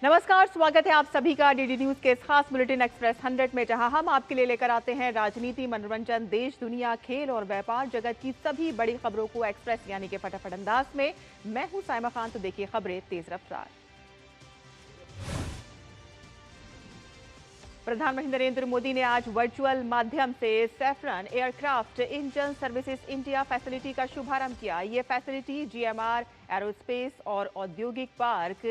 नमस्कार, स्वागत है आप सभी का डीडी न्यूज के इस खास बुलेटिन एक्सप्रेस 100 में, जहां हम आपके लिए लेकर आते हैं राजनीति, मनोरंजन, देश, दुनिया, खेल और व्यापार जगत की सभी बड़ी खबरों को एक्सप्रेस यानी कि फटाफट अंदाज में। मैं हूं साइमा खान, तो देखिए खबरें तेज रफ्तार। प्रधानमंत्री नरेंद्र मोदी ने आज वर्चुअल माध्यम से saffron aircraft engine services India facility का शुभारंभ किया। ये फैसिलिटी जीएमआर एरोस्पेस और औद्योगिक पार्क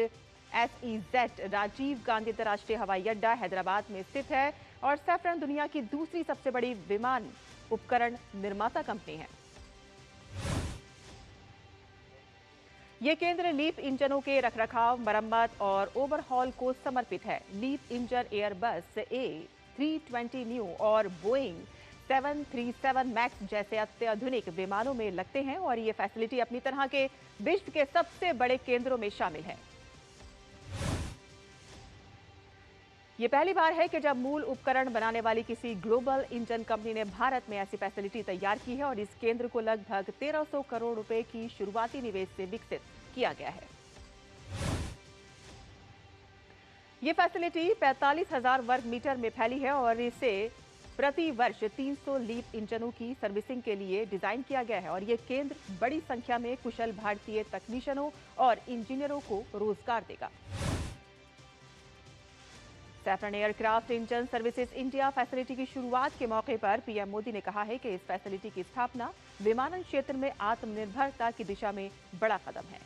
SEZ राजीव गांधी अंतर्राष्ट्रीय हवाई अड्डा हैदराबाद में स्थित है और सैफरन दुनिया की दूसरी सबसे बड़ी विमान उपकरण निर्माता कंपनी है। ये केंद्र लीप इंजनों के रखरखाव, मरम्मत और ओवरहॉल को समर्पित है। LEAP engine Airbus A320 new और बोइंग 737 मैक्स जैसे अत्याधुनिक विमानों में लगते हैं और ये फैसिलिटी अपनी तरह के विश्व के सबसे बड़े केंद्रों में शामिल है। ये पहली बार है कि जब मूल उपकरण बनाने वाली किसी ग्लोबल इंजन कंपनी ने भारत में ऐसी फैसिलिटी तैयार की है और इस केंद्र को लगभग 1300 करोड़ रुपए की शुरुआती निवेश से विकसित किया गया है। ये फैसिलिटी 45,000 वर्ग मीटर में फैली है और इसे प्रति वर्ष 300 लीप इंजनों की सर्विसिंग के लिए डिजाइन किया गया है और ये केंद्र बड़ी संख्या में कुशल भारतीय तकनीशियनों और इंजीनियरों को रोजगार देगा। Saffron aircraft engine services India facility की शुरुआत के मौके पर पीएम मोदी ने कहा है कि इस फैसिलिटी की स्थापना विमानन क्षेत्र में आत्मनिर्भरता की दिशा में बड़ा कदम है।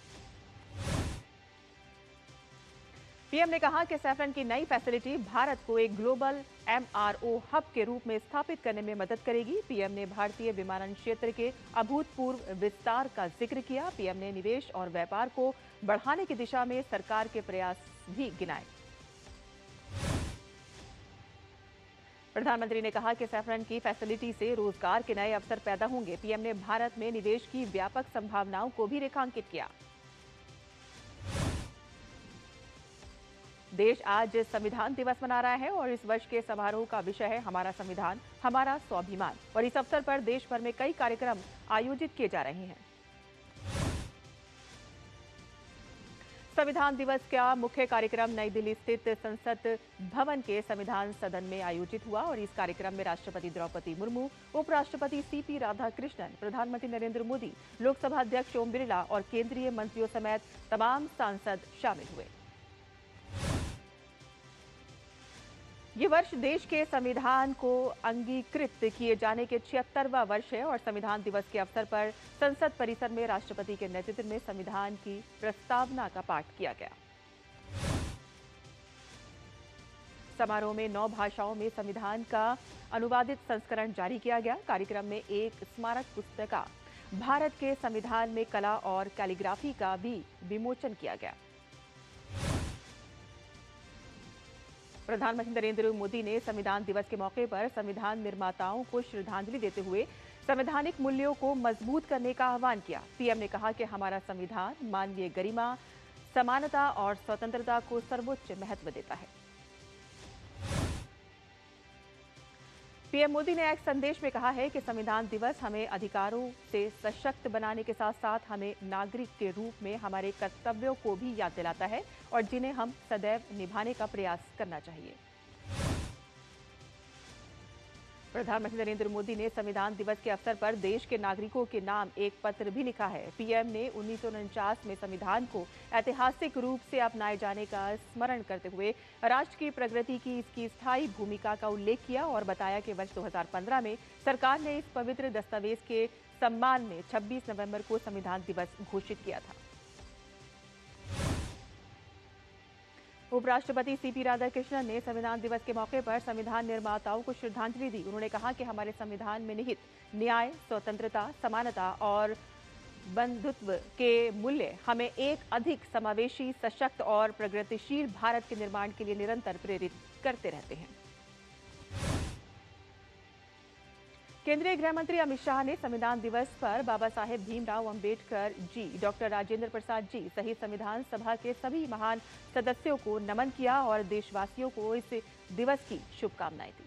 पीएम ने कहा कि सैफरन की नई फैसिलिटी भारत को एक ग्लोबल MRO हब के रूप में स्थापित करने में मदद करेगी। पीएम ने भारतीय विमानन क्षेत्र के अभूतपूर्व विस्तार का जिक्र किया। पीएम ने निवेश और व्यापार को बढ़ाने की दिशा में सरकार के प्रयास भी गिनाए। प्रधानमंत्री ने कहा कि सैफरन की फैसिलिटी से रोजगार के नए अवसर पैदा होंगे। पीएम ने भारत में निवेश की व्यापक संभावनाओं को भी रेखांकित किया। देश आज संविधान दिवस मना रहा है और इस वर्ष के समारोह का विषय है हमारा संविधान, हमारा स्वाभिमान। और इस अवसर पर देश भर में कई कार्यक्रम आयोजित किए जा रहे हैं। संविधान दिवस का मुख्य कार्यक्रम नई दिल्ली स्थित संसद भवन के संविधान सदन में आयोजित हुआ और इस कार्यक्रम में राष्ट्रपति द्रौपदी मुर्मू, उपराष्ट्रपति CP राधाकृष्णन, प्रधानमंत्री नरेंद्र मोदी, लोकसभा अध्यक्ष ओम बिरला और केंद्रीय मंत्रियों समेत तमाम सांसद शामिल हुए। ये वर्ष देश के संविधान को अंगीकृत किए जाने के 76वां वर्ष है और संविधान दिवस के अवसर पर संसद परिसर में राष्ट्रपति के नेतृत्व में संविधान की प्रस्तावना का पाठ किया गया। समारोह में 9 भाषाओं में संविधान का अनुवादित संस्करण जारी किया गया। कार्यक्रम में एक स्मारक पुस्तिका भारत के संविधान में कला और कैलीग्राफी का भी विमोचन किया गया। प्रधानमंत्री नरेंद्र मोदी ने संविधान दिवस के मौके पर संविधान निर्माताओं को श्रद्धांजलि देते हुए संवैधानिक मूल्यों को मजबूत करने का आह्वान किया। पीएम ने कहा कि हमारा संविधान मानवीय गरिमा, समानता और स्वतंत्रता को सर्वोच्च महत्व देता है। पीएम मोदी ने एक संदेश में कहा है कि संविधान दिवस हमें अधिकारों से सशक्त बनाने के साथ साथ हमें नागरिक के रूप में हमारे कर्तव्यों को भी याद दिलाता है और जिन्हें हम सदैव निभाने का प्रयास करना चाहिए। प्रधानमंत्री नरेंद्र मोदी ने संविधान दिवस के अवसर पर देश के नागरिकों के नाम एक पत्र भी लिखा है। पीएम ने 1949 में संविधान को ऐतिहासिक रूप से अपनाए जाने का स्मरण करते हुए राष्ट्र की प्रगति की इसकी स्थायी भूमिका का उल्लेख किया और बताया कि वर्ष 2015 में सरकार ने इस पवित्र दस्तावेज के सम्मान में 26 नवंबर को संविधान दिवस घोषित किया था। उपराष्ट्रपति CP राधाकृष्णन ने संविधान दिवस के मौके पर संविधान निर्माताओं को श्रद्धांजलि दी। उन्होंने कहा कि हमारे संविधान में निहित न्याय, स्वतंत्रता, समानता और बंधुत्व के मूल्य हमें एक अधिक समावेशी, सशक्त और प्रगतिशील भारत के निर्माण के लिए निरंतर प्रेरित करते रहते हैं। केंद्रीय गृह मंत्री अमित शाह ने संविधान दिवस पर बाबा साहेब भीमराव अंबेडकर जी, डॉक्टर राजेंद्र प्रसाद जी सहित संविधान सभा के सभी महान सदस्यों को नमन किया और देशवासियों को इस दिवस की शुभकामनाएं दी।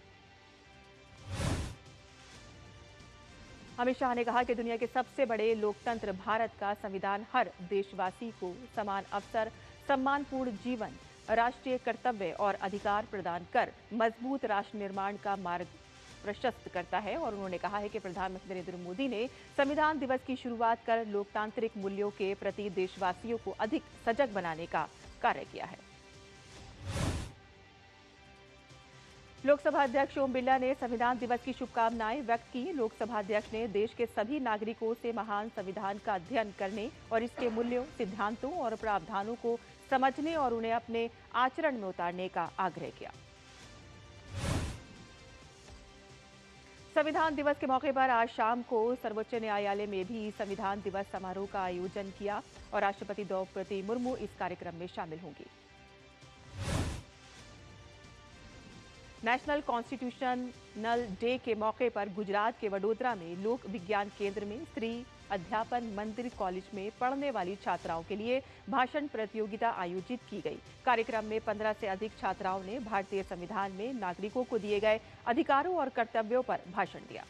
अमित शाह ने कहा कि दुनिया के सबसे बड़े लोकतंत्र भारत का संविधान हर देशवासी को समान अवसर, सम्मानपूर्ण जीवन, राष्ट्रीय कर्तव्य और अधिकार प्रदान कर मजबूत राष्ट्र निर्माण का मार्ग प्रशस्त करता है। और उन्होंने कहा है कि प्रधानमंत्री नरेंद्र मोदी ने संविधान दिवस की शुरुआत कर लोकतांत्रिक मूल्यों के प्रति देशवासियों को अधिक सजग बनाने का कार्य किया है। लोकसभा अध्यक्ष ओम बिरला ने संविधान दिवस की शुभकामनाएं व्यक्त की। लोकसभा अध्यक्ष ने देश के सभी नागरिकों से महान संविधान का अध्ययन करने और इसके मूल्यों, सिद्धांतों और प्रावधानों को समझने और उन्हें अपने आचरण में उतारने का आग्रह किया। संविधान दिवस के मौके पर आज शाम को सर्वोच्च न्यायालय में भी संविधान दिवस समारोह का आयोजन किया और राष्ट्रपति द्रौपदी मुर्मू इस कार्यक्रम में शामिल होंगी। नेशनल कॉन्स्टिट्यूशनल डे के मौके पर गुजरात के वडोदरा में लोक विज्ञान केंद्र में स्त्री अध्यापन मंदिर कॉलेज में पढ़ने वाली छात्राओं के लिए भाषण प्रतियोगिता आयोजित की गई। कार्यक्रम में 15 से अधिक छात्राओं ने भारतीय संविधान में नागरिकों को दिए गए अधिकारों और कर्तव्यों पर भाषण दिया।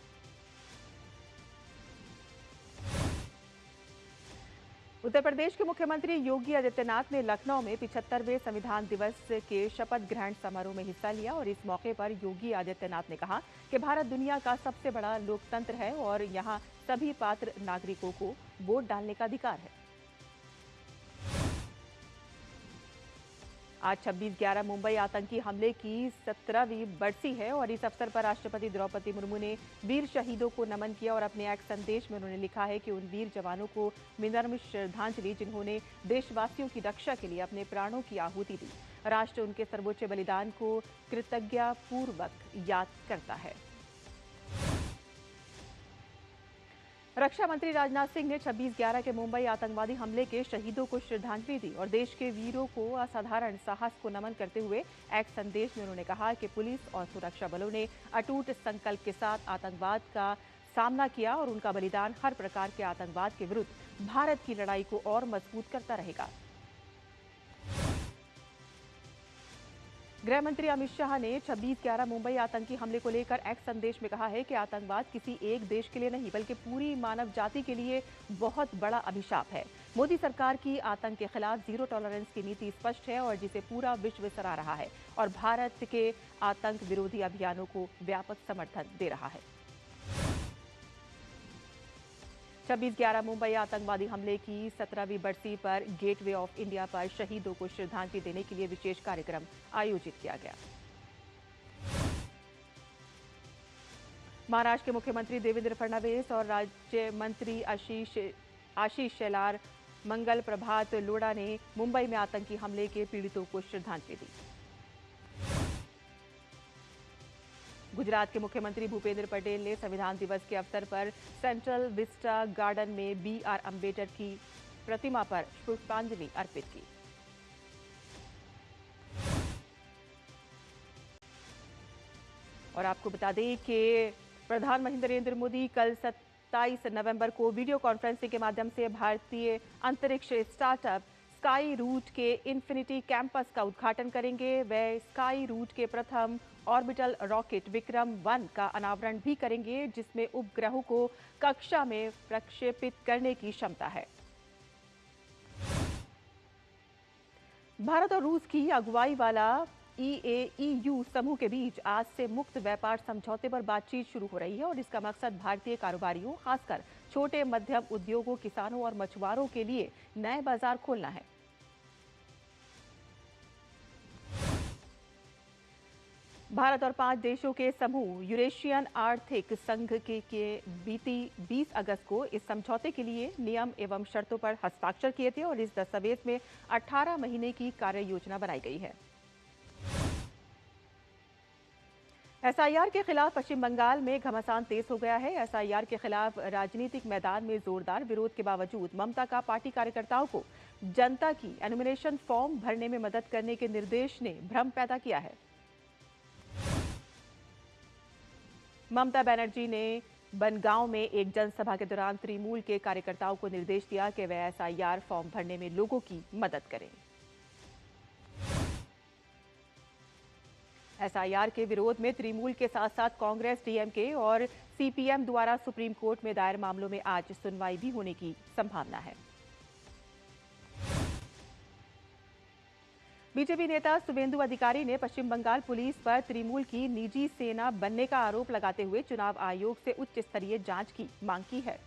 उत्तर प्रदेश के मुख्यमंत्री योगी आदित्यनाथ ने लखनऊ में 75वें संविधान दिवस के शपथ ग्रहण समारोह में हिस्सा लिया और इस मौके पर योगी आदित्यनाथ ने कहा कि भारत दुनिया का सबसे बड़ा लोकतंत्र है और यहां सभी पात्र नागरिकों को वोट डालने का अधिकार है। आज 26/11 मुंबई आतंकी हमले की 17वीं बरसी है और इस अवसर पर राष्ट्रपति द्रौपदी मुर्मू ने वीर शहीदों को नमन किया और अपने एक संदेश में उन्होंने लिखा है कि उन वीर जवानों को विनम्र श्रद्धांजलि जिन्होंने देशवासियों की रक्षा के लिए अपने प्राणों की आहुति दी। राष्ट्र उनके सर्वोच्च बलिदान को कृतज्ञतापूर्वक याद करता है। रक्षा मंत्री राजनाथ सिंह ने 26/11 के मुंबई आतंकवादी हमले के शहीदों को श्रद्धांजलि दी और देश के वीरों को असाधारण साहस को नमन करते हुए एक संदेश में उन्होंने कहा कि पुलिस और सुरक्षा बलों ने अटूट संकल्प के साथ आतंकवाद का सामना किया और उनका बलिदान हर प्रकार के आतंकवाद के विरुद्ध भारत की लड़ाई को और मजबूत करता रहेगा। गृह मंत्री अमित शाह ने 26/11 मुंबई आतंकी हमले को लेकर एक संदेश में कहा है कि आतंकवाद किसी एक देश के लिए नहीं बल्कि पूरी मानव जाति के लिए बहुत बड़ा अभिशाप है। मोदी सरकार की आतंक के खिलाफ जीरो टॉलरेंस की नीति स्पष्ट है और जिसे पूरा विश्व सराह रहा है और भारत के आतंक विरोधी अभियानों को व्यापक समर्थन दे रहा है। 26/11 मुंबई आतंकवादी हमले की 17वीं बरसी पर गेटवे ऑफ इंडिया पर शहीदों को श्रद्धांजलि देने के लिए विशेष कार्यक्रम आयोजित किया गया। महाराष्ट्र के मुख्यमंत्री देवेंद्र फडणवीस और राज्य मंत्री आशीष शेलार मंगल प्रभात लोढ़ा ने मुंबई में आतंकी हमले के पीड़ितों को श्रद्धांजलि दी। गुजरात के मुख्यमंत्री भूपेंद्र पटेल ने संविधान दिवस के अवसर पर सेंट्रल विस्टा गार्डन में BR अम्बेडकर की प्रतिमा पर पुष्पांजलि अर्पित की। और आपको बता दें कि प्रधानमंत्री नरेंद्र मोदी कल 27 नवंबर को वीडियो कॉन्फ्रेंसिंग के माध्यम से भारतीय अंतरिक्ष स्टार्टअप स्काई रूट के इन्फिनिटी कैंपस का उद्घाटन करेंगे। वे स्काई रूट के प्रथम ऑर्बिटल रॉकेट विक्रम-1 का अनावरण भी करेंगे, जिसमें उपग्रहों को कक्षा में प्रक्षेपित करने की क्षमता है। भारत और रूस की अगुवाई वाला EAEU समूह के बीच आज से मुक्त व्यापार समझौते पर बातचीत शुरू हो रही है और इसका मकसद भारतीय कारोबारियों, खासकर छोटे मध्यम उद्योगों, किसानों और मछुआरों के लिए नए बाजार खोलना है। भारत और 5 देशों के समूह यूरेशियन आर्थिक संघ के बीती 20 अगस्त को इस समझौते के लिए नियम एवं शर्तों पर हस्ताक्षर किए थे और इस दस्तावेज में 18 महीने की कार्य योजना बनाई गई है। SIR के खिलाफ पश्चिम बंगाल में घमासान तेज हो गया है। SIR के खिलाफ राजनीतिक मैदान में जोरदार विरोध के बावजूद ममता का पार्टी कार्यकर्ताओं को जनता की एनुमरेशन फॉर्म भरने में मदद करने के निर्देश ने भ्रम पैदा किया है। ममता बनर्जी ने बनगांव में एक जनसभा के दौरान तृणमूल के कार्यकर्ताओं को निर्देश दिया कि वे SIR फॉर्म भरने में लोगों की मदद करें। SIR के विरोध में तृणमूल के साथ साथ कांग्रेस, DMK और CPM द्वारा सुप्रीम कोर्ट में दायर मामलों में आज सुनवाई भी होने की संभावना है। बीजेपी नेता शुभेंदु अधिकारी ने पश्चिम बंगाल पुलिस पर तृणमूल की निजी सेना बनने का आरोप लगाते हुए चुनाव आयोग से उच्च स्तरीय जांच की मांग की है।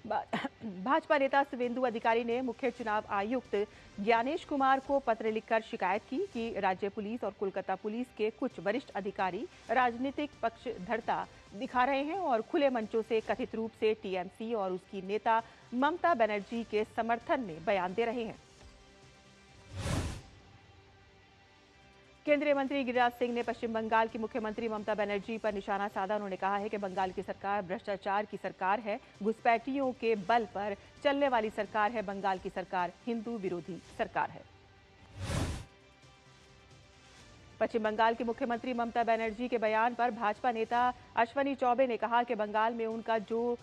भाजपा नेता शुभेंदु अधिकारी ने मुख्य चुनाव आयुक्त ज्ञानेश कुमार को पत्र लिखकर शिकायत की कि राज्य पुलिस और कोलकाता पुलिस के कुछ वरिष्ठ अधिकारी राजनीतिक पक्षधरता दिखा रहे हैं और खुले मंचों से कथित रूप से टीएमसी और उसकी नेता ममता बनर्जी के समर्थन में बयान दे रहे हैं। केंद्रीय मंत्री गिरिराज सिंह ने पश्चिम बंगाल की मुख्यमंत्री ममता बनर्जी पर निशाना साधा। उन्होंने कहा है कि बंगाल की सरकार भ्रष्टाचार की सरकार है, घुसपैठियों के बल पर चलने वाली सरकार है। बंगाल की सरकार हिंदू विरोधी सरकार है। पश्चिम बंगाल की मुख्यमंत्री ममता बनर्जी के बयान पर भाजपा नेता अश्वनी चौबे ने कहा कि बंगाल में उनका जो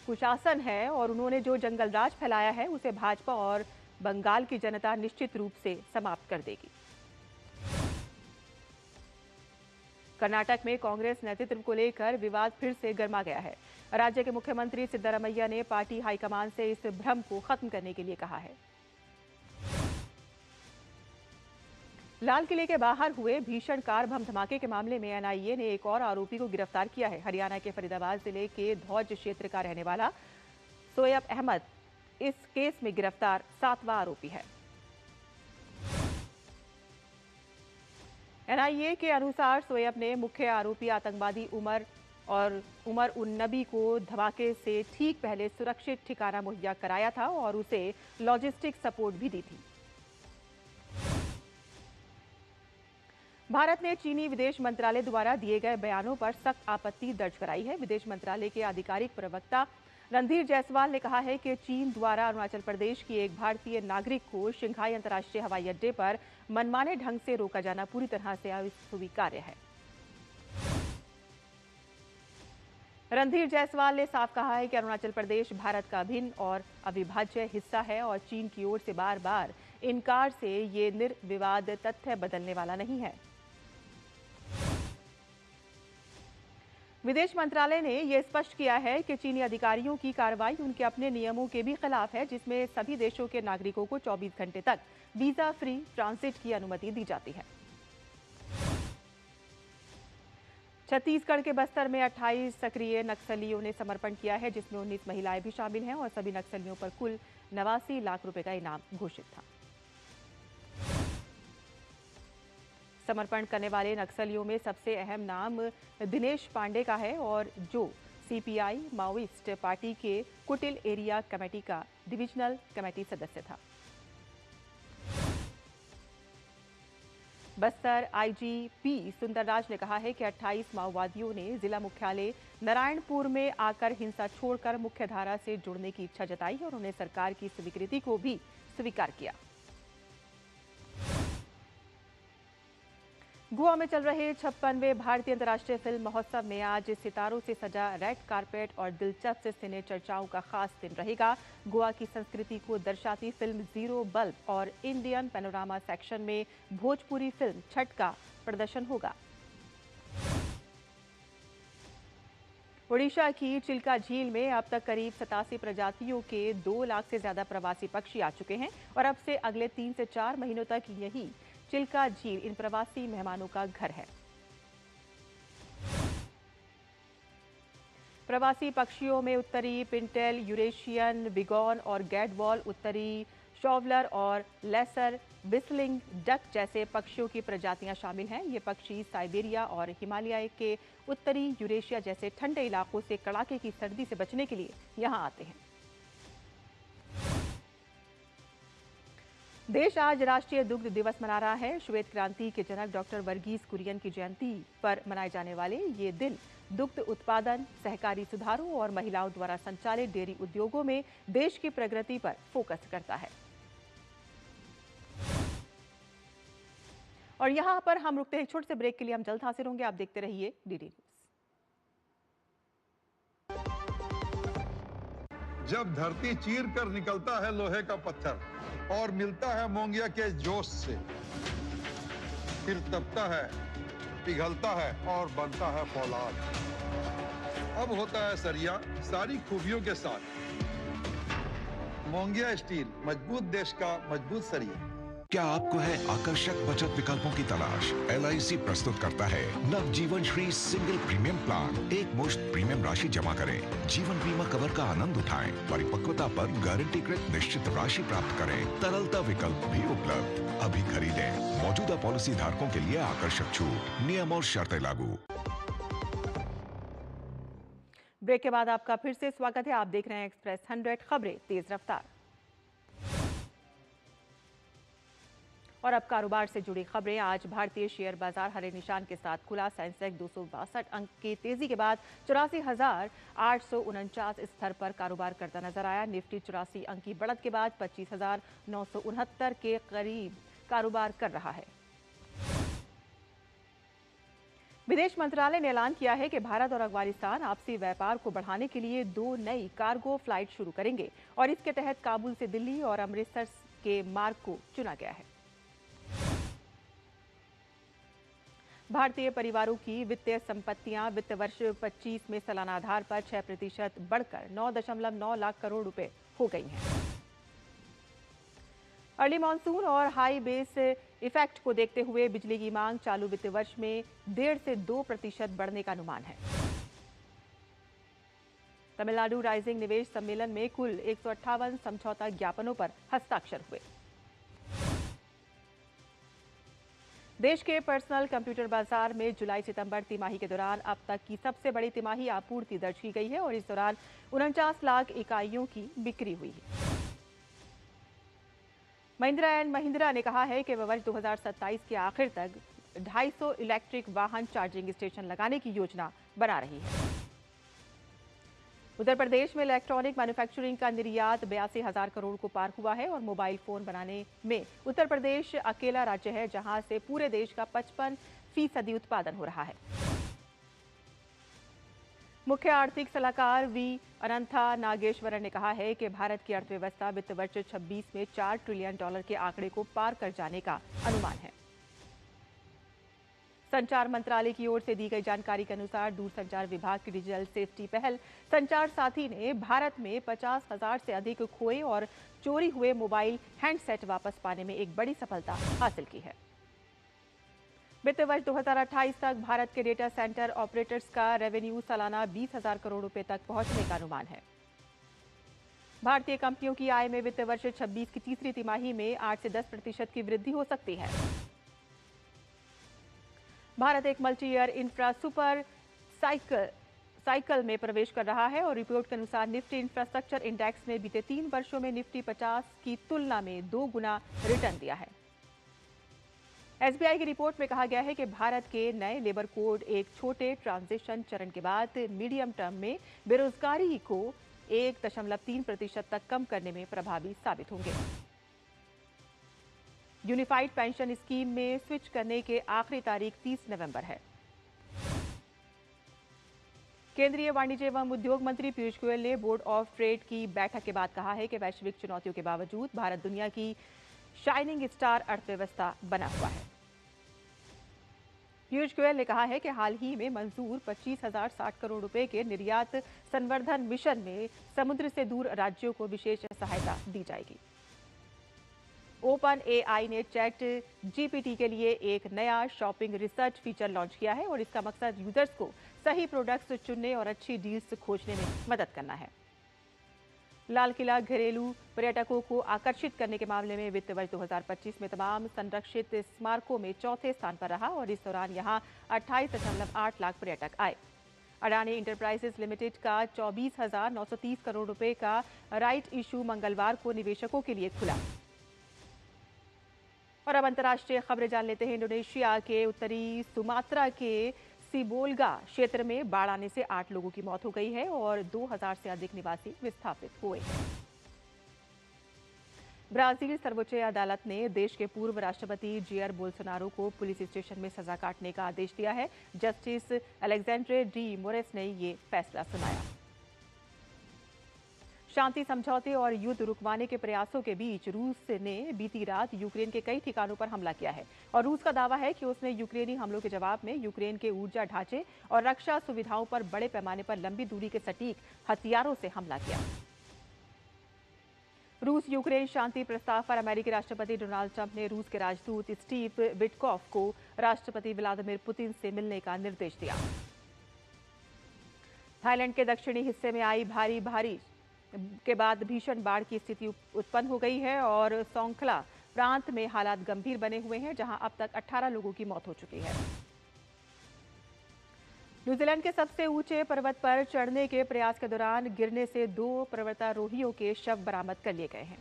कुशासन है और उन्होंने जो जंगल राज फैलाया है उसे भाजपा और बंगाल की जनता निश्चित रूप से समाप्त कर देगी। कर्नाटक में कांग्रेस नेतृत्व को लेकर विवाद फिर से गर्मा गया है। राज्य के मुख्यमंत्री सिद्धरामैया ने पार्टी हाईकमान से इस भ्रम को खत्म करने के लिए कहा है। लाल किले के बाहर हुए भीषण कार बम धमाके के मामले में एनआईए ने एक और आरोपी को गिरफ्तार किया है। हरियाणा के फरीदाबाद जिले के धौज क्षेत्र का रहने वाला सोएब अहमद इस केस में गिरफ्तार 7वां आरोपी है। एनआईए के अनुसार सोएब ने मुख्य आरोपी आतंकवादी उमर उन नबी को धमाके से ठीक पहले सुरक्षित ठिकाना मुहैया कराया था और उसे लॉजिस्टिक सपोर्ट भी दी थी। भारत ने चीनी विदेश मंत्रालय द्वारा दिए गए बयानों पर सख्त आपत्ति दर्ज कराई है। विदेश मंत्रालय के आधिकारिक प्रवक्ता रणधीर जायसवाल ने कहा है कि चीन द्वारा अरुणाचल प्रदेश की एक भारतीय नागरिक को शंघाई अंतर्राष्ट्रीय हवाई अड्डे पर मनमाने ढंग से रोका जाना पूरी तरह से अस्वीकार्य है। रणधीर जायसवाल ने साफ कहा है कि अरुणाचल प्रदेश भारत का अभिन्न और अविभाज्य हिस्सा है और चीन की ओर से बार बार इनकार से ये निर्विवाद तथ्य बदलने वाला नहीं है। विदेश मंत्रालय ने यह स्पष्ट किया है कि चीनी अधिकारियों की कार्रवाई उनके अपने नियमों के भी खिलाफ है, जिसमें सभी देशों के नागरिकों को 24 घंटे तक वीजा फ्री ट्रांजिट की अनुमति दी जाती है। छत्तीसगढ़ के बस्तर में 28 सक्रिय नक्सलियों ने समर्पण किया है, जिसमें 19 महिलाएं भी शामिल हैं और सभी नक्सलियों पर कुल 89 लाख रुपए का इनाम घोषित था। समर्पण करने वाले नक्सलियों में सबसे अहम नाम दिनेश पांडे का है और जो सीपीआई माओइस्ट पार्टी के कुटिल एरिया कमेटी का डिविजनल कमेटी सदस्य था। बस्तर आईजीपी सुंदरराज ने कहा है कि 28 माओवादियों ने जिला मुख्यालय नारायणपुर में आकर हिंसा छोड़कर मुख्यधारा से जुड़ने की इच्छा जताई और उन्हें सरकार की स्वीकृति को भी स्वीकार किया। गोवा में चल रहे 56वें भारतीय अंतर्राष्ट्रीय फिल्म महोत्सव में आज सितारों से सजा रेड कारपेट और दिलचस्प सिने चर्चाओं का खास दिन रहेगा। गोवा की संस्कृति को दर्शाती फिल्म जीरो बल्ब और इंडियन पैनोरामा सेक्शन में भोजपुरी फिल्म छठ का प्रदर्शन होगा। ओडिशा की चिल्का झील में अब तक करीब 87 प्रजातियों के 2 लाख से ज्यादा प्रवासी पक्षी आ चुके हैं और अब से अगले 3 से 4 महीनों तक यही चिल्का झील इन प्रवासी मेहमानों का घर है। प्रवासी पक्षियों में उत्तरी पिंटेल, यूरेशियन बिगॉन और गैडवॉल, उत्तरी शॉवलर और लेसर बिस्लिंग डक जैसे पक्षियों की प्रजातियां शामिल हैं। ये पक्षी साइबेरिया और हिमालय के उत्तरी यूरेशिया जैसे ठंडे इलाकों से कड़ाके की सर्दी से बचने के लिए यहां आते हैं। देश आज राष्ट्रीय दुग्ध दिवस मना रहा है। श्वेत क्रांति के जनक डॉक्टर वर्गीस कुरियन की जयंती पर मनाए जाने वाले ये दिन दुग्ध उत्पादन, सहकारी सुधारों और महिलाओं द्वारा संचालित डेयरी उद्योगों में देश की प्रगति पर फोकस करता है। और यहां पर हम रुकते हैं छोटे से ब्रेक के लिए। हम जल्द हाजिर होंगे, आप देखते रहिए डीडी न्यूज। जब धरती चीर कर निकलता है लोहे का पत्थर और मिलता है मोंगिया के जोश से, फिर तपता है, पिघलता है और बनता है फौलाद। अब होता है सरिया सारी खूबियों के साथ। मोंगिया स्टील, मजबूत देश का मजबूत सरिया। क्या आपको है आकर्षक बचत विकल्पों की तलाश? LIC प्रस्तुत करता है नवजीवन श्री सिंगल प्रीमियम प्लान। एक मुश्त प्रीमियम राशि जमा करें, जीवन बीमा कवर का आनंद उठाएं, परिपक्वता पर गारंटीकृत निश्चित राशि प्राप्त करें, तरलता विकल्प भी उपलब्ध। अभी खरीदें। मौजूदा पॉलिसी धारकों के लिए आकर्षक छूट, नियम और शर्तें लागू। ब्रेक के बाद आपका फिर से स्वागत है। आप देख रहे हैं एक्सप्रेस 100 खबरें तेज रफ्तार। और अब कारोबार से जुड़ी खबरें। आज भारतीय शेयर बाजार हरे निशान के साथ खुला। सेंसेक्स 262 अंक की तेजी के बाद 84,849 स्तर पर कारोबार करता नजर आया। निफ्टी 84 अंक की बढ़त के बाद 25,969 के करीब कारोबार कर रहा है। विदेश मंत्रालय ने ऐलान किया है कि भारत और अफगानिस्तान आपसी व्यापार को बढ़ाने के लिए 2 नई कार्गो फ्लाइट शुरू करेंगे और इसके तहत काबुल से दिल्ली और अमृतसर के मार्ग को चुना गया है। भारतीय परिवारों की वित्तीय संपत्तियां वित्त वर्ष 25 में सालाना आधार पर 6% बढ़कर 9.9 लाख करोड़ रुपए हो गई हैं। अर्ली मानसून और हाई बेस इफेक्ट को देखते हुए बिजली की मांग चालू वित्त वर्ष में 1.5 से 2% बढ़ने का अनुमान है। तमिलनाडु राइजिंग निवेश सम्मेलन में कुल 158 समझौता ज्ञापनों पर हस्ताक्षर हुए। देश के पर्सनल कंप्यूटर बाजार में जुलाई सितंबर तिमाही के दौरान अब तक की सबसे बड़ी तिमाही आपूर्ति दर्ज की गई है और इस दौरान 49 लाख इकाइयों की बिक्री हुई है। महिंद्रा एंड महिंद्रा ने कहा है कि वह वर्ष 2027 के आखिर तक 250 इलेक्ट्रिक वाहन चार्जिंग स्टेशन लगाने की योजना बना रही है। उत्तर प्रदेश में इलेक्ट्रॉनिक मैन्युफैक्चरिंग का निर्यात 82,000 करोड़ को पार हुआ है और मोबाइल फोन बनाने में उत्तर प्रदेश अकेला राज्य है जहां से पूरे देश का 55% उत्पादन हो रहा है। मुख्य आर्थिक सलाहकार वी अनंथा नागेश्वरन ने कहा है कि भारत की अर्थव्यवस्था वित्त वर्ष 26 में $4 ट्रिलियन के आंकड़े को पार कर जाने का अनुमान है। संचार मंत्रालय की ओर से दी गई जानकारी के अनुसार दूरसंचार विभाग की डिजिटल सेफ्टी पहल संचार साथी ने भारत में 50,000 से अधिक खोए और चोरी हुए मोबाइल हैंडसेट वापस पाने में एक बड़ी सफलता हासिल की है। वित्त वर्ष 2028 तक भारत के डेटा सेंटर ऑपरेटर्स का रेवेन्यू सालाना 20,000 करोड़ रुपए तक पहुंचने का अनुमान है। भारतीय कंपनियों की आय में वित्त वर्ष 26 की तीसरी तिमाही में 8 से 10% की वृद्धि हो सकती है। भारत एक multi year infra super cycle में प्रवेश कर रहा है और रिपोर्ट के अनुसार निफ्टी इंफ्रास्ट्रक्चर इंडेक्स ने बीते 3 वर्षों में निफ्टी 50 की तुलना में 2 गुना रिटर्न दिया है। SBI की रिपोर्ट में कहा गया है कि भारत के नए लेबर कोड एक छोटे ट्रांजिशन चरण के बाद मीडियम टर्म में बेरोजगारी को 1.3% तक कम करने में प्रभावी साबित होंगे। यूनिफाइड पेंशन स्कीम में स्विच करने के आखिरी तारीख 30 नवंबर है। केंद्रीय वाणिज्य एवं उद्योग मंत्री पीयूष गोयल ने बोर्ड ऑफ ट्रेड की बैठक के बाद कहा है कि वैश्विक चुनौतियों के बावजूद भारत दुनिया की शाइनिंग स्टार अर्थव्यवस्था बना हुआ है। पीयूष गोयल ने कहा है कि हाल ही में मंजूर 25,060 करोड़ रुपए के निर्यात संवर्धन मिशन में समुद्र से दूर राज्यों को विशेष सहायता दी जाएगी। ओपन AI ने चैट GPT के लिए एक नया शॉपिंग रिसर्च फीचर लॉन्च किया है और इसका मकसद यूजर्स को सही प्रोडक्ट्स चुनने और अच्छी डील्स खोजने में मदद करना है। लाल किला घरेलू पर्यटकों को आकर्षित करने के मामले में वित्त वर्ष 2025 में तमाम संरक्षित स्मारकों में चौथे स्थान पर रहा और इस दौरान यहां 28.8 लाख पर्यटक आए। अडानी इंटरप्राइजेस लिमिटेड का 24,930 करोड़ रुपए का राइट इशू मंगलवार को निवेशकों के लिए खुला। और अब अंतर्राष्ट्रीय खबरें जान लेते हैं। इंडोनेशिया के उत्तरी सुमात्रा के सिबोलगा क्षेत्र में बाढ़ आने से 8 लोगों की मौत हो गई है और 2,000 से अधिक निवासी विस्थापित हुए हैं। ब्राजील सर्वोच्च अदालत ने देश के पूर्व राष्ट्रपति जेयर बोल्सोनारो को पुलिस स्टेशन में सजा काटने का आदेश दिया है। जस्टिस अलेक्जेंड्रे डी मोरेस ने ये फैसला सुनाया। शांति समझौते और युद्ध रुकवाने के प्रयासों के बीच रूस ने बीती रात यूक्रेन के कई ठिकानों पर हमला किया है और रूस का दावा है कि उसने यूक्रेनी हमलों के जवाब में यूक्रेन के ऊर्जा ढांचे और रक्षा सुविधाओं पर बड़े पैमाने पर लंबी दूरी के सटीक हथियारों से हमला किया। रूस यूक्रेन शांति प्रस्ताव पर अमेरिकी राष्ट्रपति डोनाल्ड ट्रंप ने रूस के राजदूत स्टीव विटकॉफ को राष्ट्रपति व्लादिमीर पुतिन से मिलने का निर्देश दिया। थाईलैंड के दक्षिणी हिस्से में आई भारी बारिश के बाद भीषण बाढ़ की स्थिति उत्पन्न हो गई है और सोंखला प्रांत में हालात गंभीर बने हुए हैं, जहां अब तक 18 लोगों की मौत हो चुकी है। न्यूजीलैंड के सबसे ऊंचे पर्वत पर चढ़ने के प्रयास के दौरान गिरने से 2 पर्वतारोहियों के शव बरामद कर लिए गए हैं।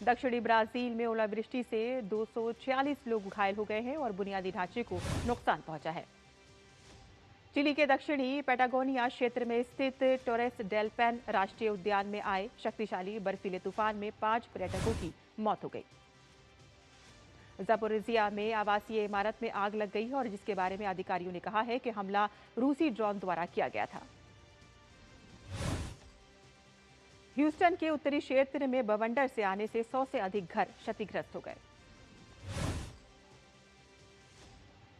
दक्षिणी ब्राजील में ओलावृष्टि से 246 लोग घायल हो गए हैं और बुनियादी ढांचे को नुकसान पहुंचा है। चिली के दक्षिणी पैटागोनिया क्षेत्र में स्थित टोरेस डेल पेन राष्ट्रीय उद्यान में आए शक्तिशाली बर्फीले तूफान में 5 पर्यटकों की मौत हो गई। ज़पोरिजिया में आवासीय इमारत में आग लग गई और जिसके बारे में अधिकारियों ने कहा है कि हमला रूसी ड्रोन द्वारा किया गया था। ह्यूस्टन के उत्तरी क्षेत्र में बवंडर से आने से 100 से अधिक घर क्षतिग्रस्त हो गए।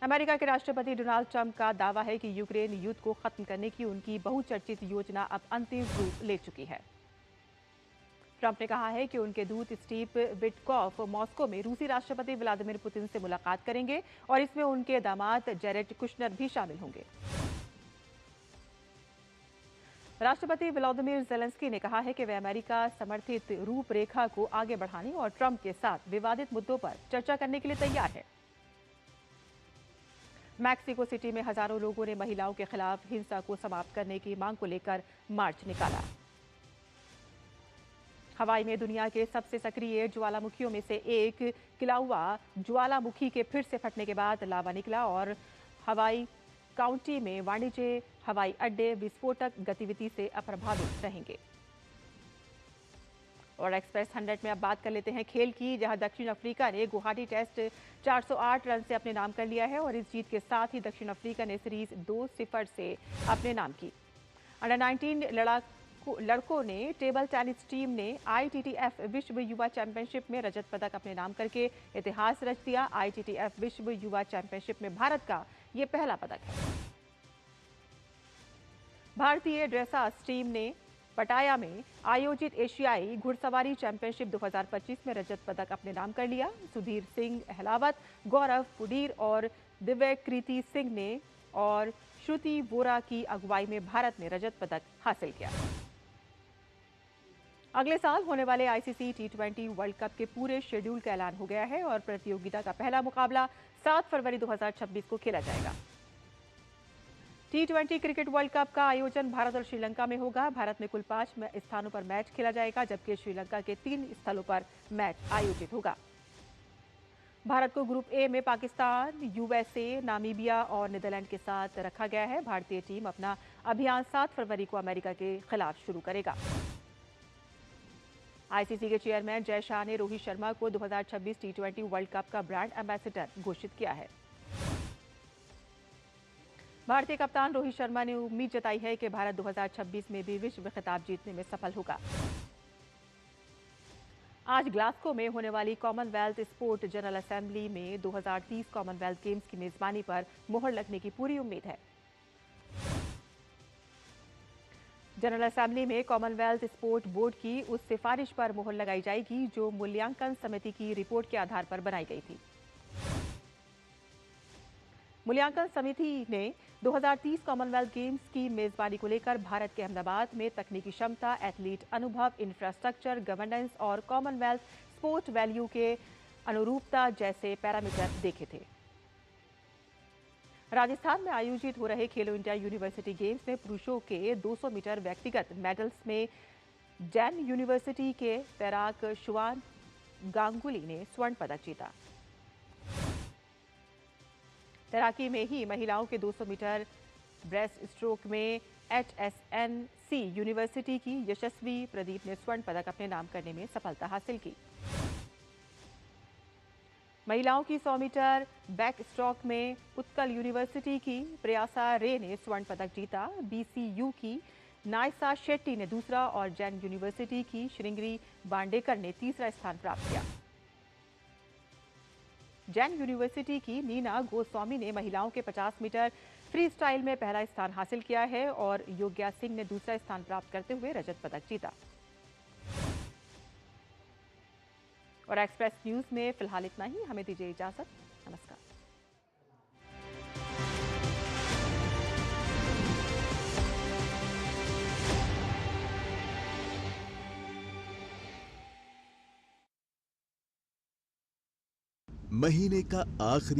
अमेरिका के राष्ट्रपति डोनाल्ड ट्रंप का दावा है कि यूक्रेन युद्ध को खत्म करने की उनकी बहुचर्चित योजना अब अंतिम रूप ले चुकी है। ट्रंप ने कहा है कि उनके दूत स्टीव विटकॉफ मॉस्को में रूसी राष्ट्रपति व्लादिमीर पुतिन से मुलाकात करेंगे और इसमें उनके दामाद जेरेड कुशनर भी शामिल होंगे। राष्ट्रपति व्लादिमीर ज़ेलेंस्की ने कहा है कि वे अमेरिका समर्थित रूपरेखा को आगे बढ़ाने और ट्रंप के साथ विवादित मुद्दों पर चर्चा करने के लिए तैयार है। मैक्सिको सिटी में हजारों लोगों ने महिलाओं के खिलाफ हिंसा को समाप्त करने की मांग को लेकर मार्च निकाला। हवाई में दुनिया के सबसे सक्रिय ज्वालामुखियों में से एक किलाउआ ज्वालामुखी के फिर से फटने के बाद लावा निकला और हवाई काउंटी में वाणिज्य हवाई अड्डे विस्फोटक गतिविधि से अप्रभावित रहेंगे। और एक्सप्रेस 100 में अब बात कर लेते हैं खेल की, जहां दक्षिण अफ्रीका ने गुवाहाटी टेस्ट 408 रन से अपने नाम कर लिया है और इस जीत के साथ ही दक्षिण अफ्रीका ने सीरीज 2-0 से अपने नाम की। अंडर 19 लड़कों ने टेबल टेनिस टीम ने ITTF विश्व युवा चैंपियनशिप में रजत पदक अपने नाम करके इतिहास रच दिया। ITTF विश्व युवा चैंपियनशिप में भारत का ये पहला पदक है। भारतीय ड्रेसाज टीम ने पटाया में आयोजित एशियाई घुड़सवारी चैंपियनशिप 2025 में रजत पदक अपने नाम कर लिया। सुधीर सिंह अहलावत, गौरव पुडीर और दिव्य कृति सिंह ने और श्रुति वोरा की अगुवाई में भारत ने रजत पदक हासिल किया। अगले साल होने वाले ICC T20 वर्ल्ड कप के पूरे शेड्यूल का ऐलान हो गया है और प्रतियोगिता का पहला मुकाबला 7 फरवरी 2026 को खेला जाएगा। T20 क्रिकेट वर्ल्ड कप का आयोजन भारत और श्रीलंका में होगा। भारत में कुल 5 स्थानों पर मैच खेला जाएगा, जबकि श्रीलंका के 3 स्थलों पर मैच आयोजित होगा। भारत को ग्रुप ए में पाकिस्तान, USA, नामीबिया और नीदरलैंड के साथ रखा गया है। भारतीय टीम अपना अभियान 7 फरवरी को अमेरिका के खिलाफ शुरू करेगा। ICC के चेयरमैन जय शाह ने रोहित शर्मा को 2026 T20 वर्ल्ड कप का ब्रांड एम्बेसडर घोषित किया है। भारतीय कप्तान रोहित शर्मा ने उम्मीद जताई है कि भारत 2026 में भी विश्व खिताब जीतने में सफल होगा। आज ग्लासगो में होने वाली कॉमनवेल्थ स्पोर्ट जनरल असेंबली में 2030 कॉमनवेल्थ गेम्स की मेजबानी पर मुहर लगने की पूरी उम्मीद है। जनरल असेंबली में कॉमनवेल्थ स्पोर्ट बोर्ड की उस सिफारिश पर मुहर लगाई जाएगी जो मूल्यांकन समिति की रिपोर्ट के आधार पर बनाई गई थी। मूल्यांकन समिति ने 2030 कॉमनवेल्थ गेम्स की मेजबानी को लेकर भारत के अहमदाबाद में तकनीकी क्षमता, एथलीट अनुभव, इंफ्रास्ट्रक्चर, गवर्नेंस और कॉमनवेल्थ स्पोर्ट वैल्यू के अनुरूपता जैसे पैरामीटर देखे थे। राजस्थान में आयोजित हो रहे खेलो इंडिया यूनिवर्सिटी गेम्स में पुरुषों के 200 मीटर व्यक्तिगत मेडल्स में जैन यूनिवर्सिटी के तैराक शुआन गांगुली ने स्वर्ण पदक जीता। तैराकी में ही महिलाओं के 200 मीटर ब्रेस्ट स्ट्रोक में HSNC यूनिवर्सिटी की यशस्वी प्रदीप ने स्वर्ण पदक अपने नाम करने में सफलता हासिल की। महिलाओं की 100 मीटर बैक स्ट्रोक में उत्कल यूनिवर्सिटी की प्रयासा रे ने स्वर्ण पदक जीता। BCU की नायसा शेट्टी ने दूसरा और जैन यूनिवर्सिटी की श्रृंगरी बांडेकर ने तीसरा स्थान प्राप्त किया। जैन यूनिवर्सिटी की नीना गोस्वामी ने महिलाओं के 50 मीटर फ्री स्टाइल में पहला स्थान हासिल किया है और योग्या सिंह ने दूसरा स्थान प्राप्त करते हुए रजत पदक जीता। और एक्सप्रेस न्यूज में फिलहाल इतना ही। हमें दीजिए इजाजत। नमस्कार। महीने का आखिरी